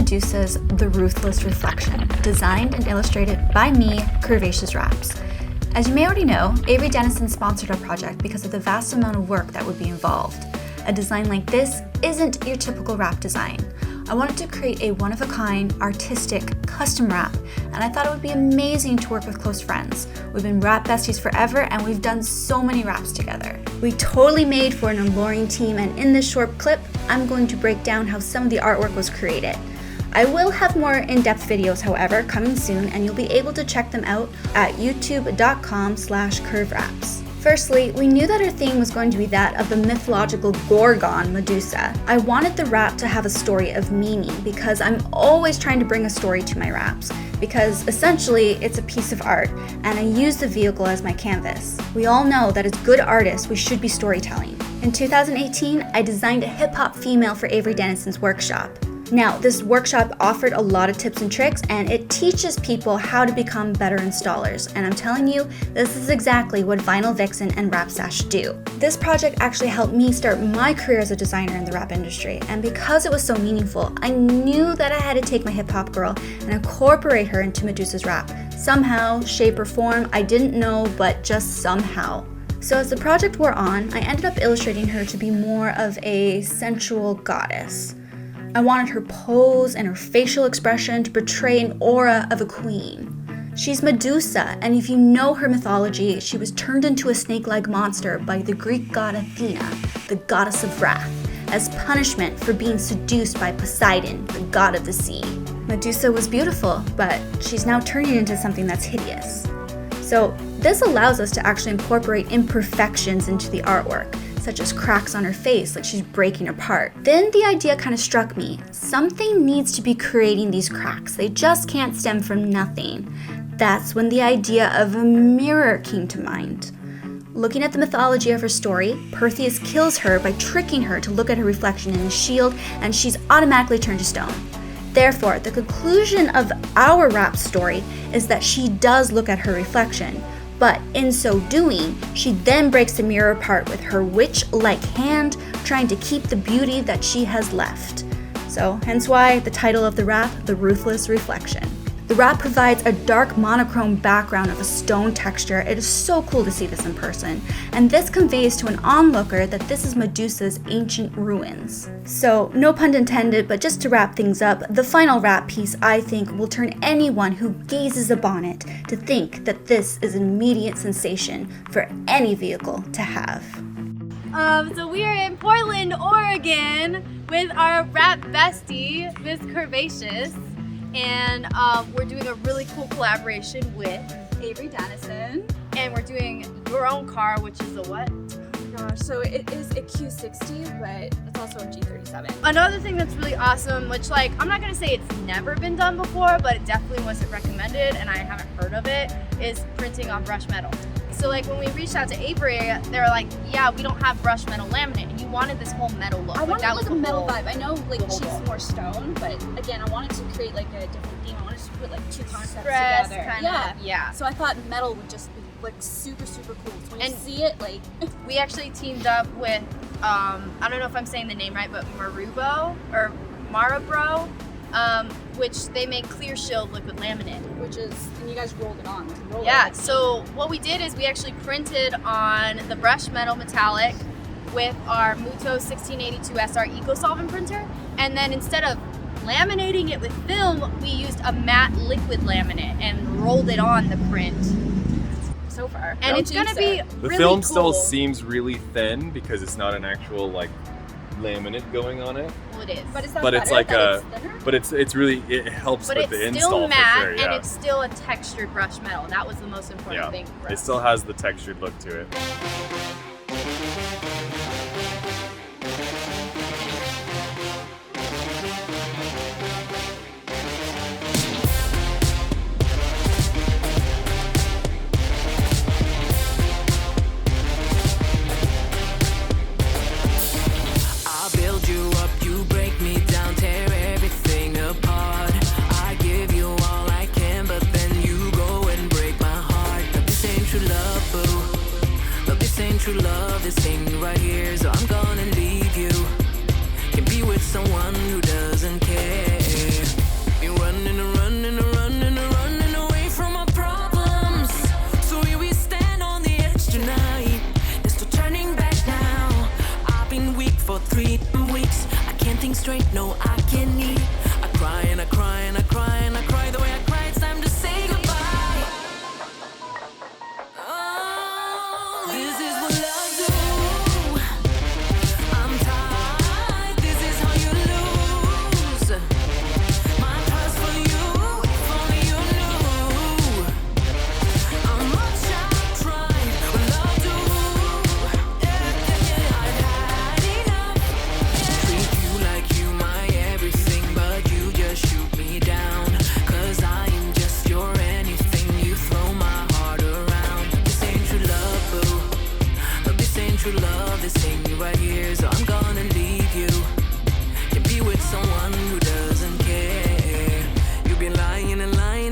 Medusa's The Ruthless reflection, designed and illustrated by me, Curvaceous Wraps. As you may already know, Avery Dennison sponsored our project because of the vast amount of work that would be involved. A design like this isn't your typical wrap design. I wanted to create a one-of-a-kind, artistic, custom wrap, and I thought it would be amazing to work with close friends. We've been wrap besties forever, and we've done so many wraps together. We totally made for an alluring team, and in this short clip, I'm going to break down how some of the artwork was created. I will have more in-depth videos, however, coming soon, and you'll be able to check them out at youtube.com/curvewraps. Firstly, we knew that our theme was going to be that of the mythological Gorgon Medusa. I wanted the wrap to have a story of meaning because I'm always trying to bring a story to my wraps, because essentially it's a piece of art and I use the vehicle as my canvas. We all know that as good artists, we should be storytelling. In 2018, I designed a hip-hop female for Avery Dennison's workshop. Now, this workshop offered a lot of tips and tricks, and it teaches people how to become better installers. And I'm telling you, this is exactly what Vinyl Vixen and Wrapsesh do. This project actually helped me start my career as a designer in the wrap industry. And because it was so meaningful, I knew that I had to take my hip hop girl and incorporate her into Medusa's wrap. Somehow, shape or form, I didn't know, but just somehow. So as the project wore on, I ended up illustrating her to be more of a sensual goddess. I wanted her pose and her facial expression to portray an aura of a queen. She's Medusa, and if you know her mythology, she was turned into a snake-like monster by the Greek god Athena, the goddess of wrath, as punishment for being seduced by Poseidon, the god of the sea. Medusa was beautiful, but she's now turning into something that's hideous. So this allows us to actually incorporate imperfections into the artwork, such as cracks on her face like she's breaking apart. Then the idea kind of struck me. Something needs to be creating these cracks. They just can't stem from nothing. That's when the idea of a mirror came to mind. Looking at the mythology of her story, Perseus kills her by tricking her to look at her reflection in the shield, and she's automatically turned to stone. Therefore, the conclusion of our wrap story is that she does look at her reflection, but in so doing, she then breaks the mirror apart with her witch-like hand, trying to keep the beauty that she has left. So, hence why the title of the wrap, The Ruthless Reflection. The wrap provides a dark monochrome background of a stone texture. It is so cool to see this in person. And this conveys to an onlooker that this is Medusa's ancient ruins. So, no pun intended, but just to wrap things up, the final wrap piece, I think, will turn anyone who gazes upon it to think that this is an immediate sensation for any vehicle to have. So we are in Portland, Oregon with our wrap bestie, Miss Curvaceous. And we're doing a really cool collaboration with Avery Dennison. And we're doing your own car, which is a what? Oh my gosh, so it is a Q60, but it's also a G37. Another thing that's really awesome, which I'm not gonna say it's never been done before, but it definitely wasn't recommended and I haven't heard of it, is printing on brushed metal. So when we reached out to Avery, they were like, yeah, we don't have brushed metal laminate, and you wanted this whole metal look. I wanted that was a metal whole, vibe. I know she's goal. more stone, but again, I wanted to create a different theme. I wanted to put two concepts Stress, together. yeah. So I thought metal would just be super, super cool. So when you see it, we actually teamed up with, I don't know if I'm saying the name right, but Marabro, which they make clear shield liquid laminate. And you guys rolled it on. So what we did is we actually printed on the brushed metal metallic with our Muto 1682 SR EcoSolvent printer, and then instead of laminating it with film, we used a matte liquid laminate and rolled it on the print. So far. And it's gonna be the really film cool. still seems really thin because it's not an actual laminate going on it. Well, it is. But, is that But it's better, it's really, it helps But with the it's install still matte, for sure. Yeah. and it's still a textured brushed metal. That was the most important thing for us. It still has the textured look to it. True 3 weeks. I can't think straight, no, I can't eat. I cry and I cry and I cry and I cry. The way I cry, it's time to say goodbye. Oh, this is what love do. I'm tired, this is how you lose. My trust for you, if only you knew how much I tried with love do. I've had enough. Treat you like you my everything, but you just shoot me down. 'Cause I am just your anything. You throw my heart around. This ain't true love, boo. But this ain't true love. This ain't me right here, so I'm gonna leave you to be with someone who doesn't care. You've been lying and lying